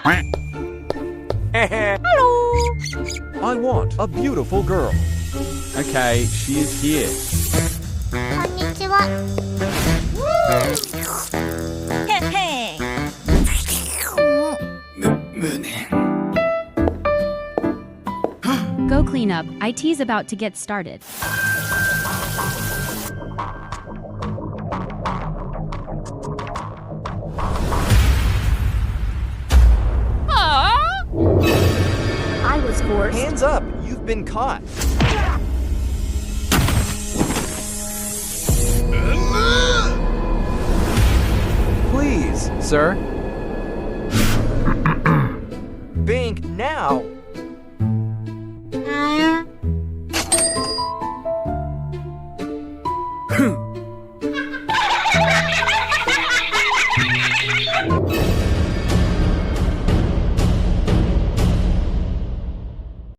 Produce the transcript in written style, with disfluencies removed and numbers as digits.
Hello. I want a beautiful girl. Okay, she is here. こんにちは。へっへ。Go clean up. IT's about to get started. I was forced. Hands up! You've been caught. Please, sir. Bink now!